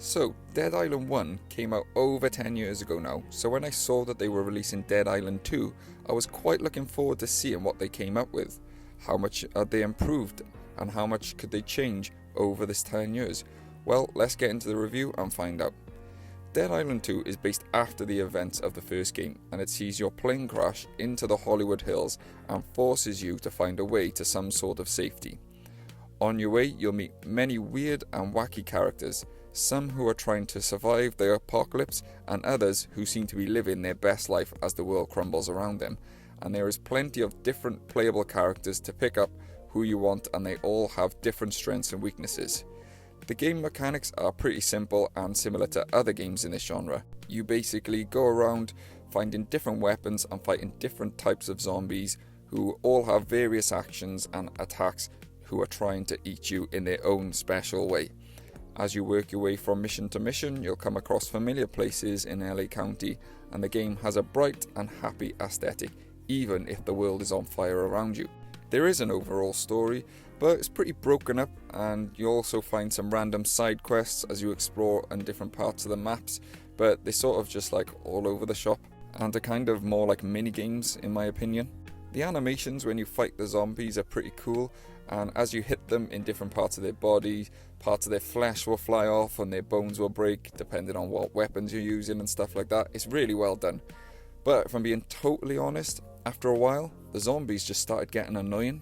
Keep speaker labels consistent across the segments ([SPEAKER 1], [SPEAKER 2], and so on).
[SPEAKER 1] So, Dead Island 1 came out over 10 years ago now, so when I saw that they were releasing Dead Island 2, I was quite looking forward to seeing what they came up with. How much had they improved, and how much could they change over this 10 years? Well, let's get into the review and find out. Dead Island 2 is based after the events of the first game, and it sees your plane crash into the Hollywood Hills and forces you to find a way to some sort of safety. On your way, you'll meet many weird and wacky characters, some who are trying to survive the apocalypse and others who seem to be living their best life as the world crumbles around them. And there is plenty of different playable characters to pick up who you want, and they all have different strengths and weaknesses. The game mechanics are pretty simple and similar to other games in this genre. You basically go around finding different weapons and fighting different types of zombies who all have various actions and attacks who are trying to eat you in their own special way. As you work your way from mission to mission, you'll come across familiar places in LA County, and the game has a bright and happy aesthetic, even if the world is on fire around you. There is an overall story, but it's pretty broken up, and you also find some random side quests as you explore in different parts of the maps, but they're sort of just like all over the shop, and are kind of more like mini games in my opinion. The animations when you fight the zombies are pretty cool, and as you hit them in different parts of their body, parts of their flesh will fly off and their bones will break depending on what weapons you're using and stuff like that. It's really well done. But if I'm being totally honest, after a while, the zombies just started getting annoying.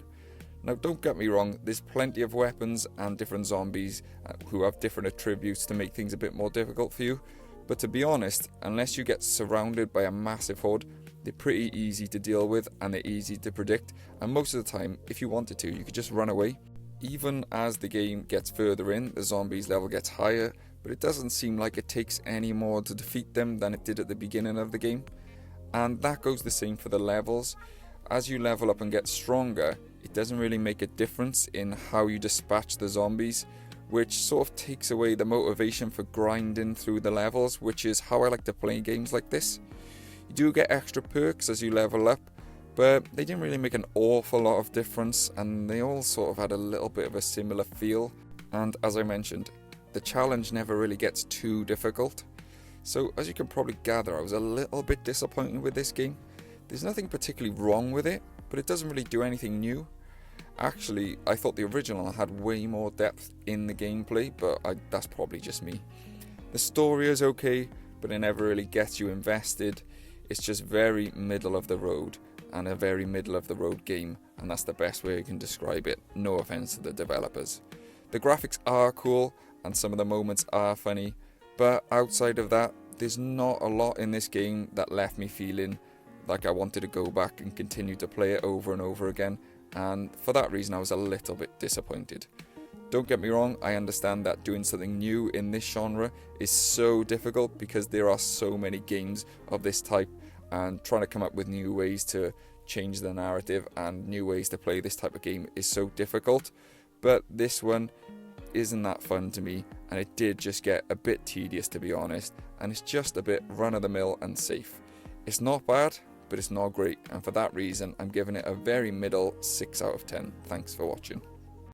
[SPEAKER 1] Now don't get me wrong, there's plenty of weapons and different zombies who have different attributes to make things a bit more difficult for you, but to be honest, unless you get surrounded by a massive horde, they're pretty easy to deal with and they're easy to predict, and most of the time, if you wanted to, you could just run away. Even as the game gets further in, the zombies level gets higher, but it doesn't seem like it takes any more to defeat them than it did at the beginning of the game. And that goes the same for the levels. As you level up and get stronger, it doesn't really make a difference in how you dispatch the zombies, which sort of takes away the motivation for grinding through the levels, which is how I like to play games like this. You do get extra perks as you level up, but they didn't really make an awful lot of difference, and they all sort of had a little bit of a similar feel. And as I mentioned, the challenge never really gets too difficult. So as you can probably gather, I was a little bit disappointed with this game. There's nothing particularly wrong with it, but it doesn't really do anything new. Actually, I thought the original had way more depth in the gameplay, but that's probably just me. The story is okay, but it never really gets you invested. It's just very middle of the road, and a very middle of the road game, and that's the best way I can describe it, no offense to the developers. The graphics are cool, and some of the moments are funny, but outside of that, there's not a lot in this game that left me feeling like I wanted to go back and continue to play it over and over again, and for that reason I was a little bit disappointed. Don't get me wrong, I understand that doing something new in this genre is so difficult because there are so many games of this type, and trying to come up with new ways to change the narrative and new ways to play this type of game is so difficult, but this one isn't that fun to me, and it did just get a bit tedious to be honest, and it's just a bit run-of-the-mill and safe. It's not bad, but it's not great, and for that reason I'm giving it a very middle 6 out of 10. Thanks for watching.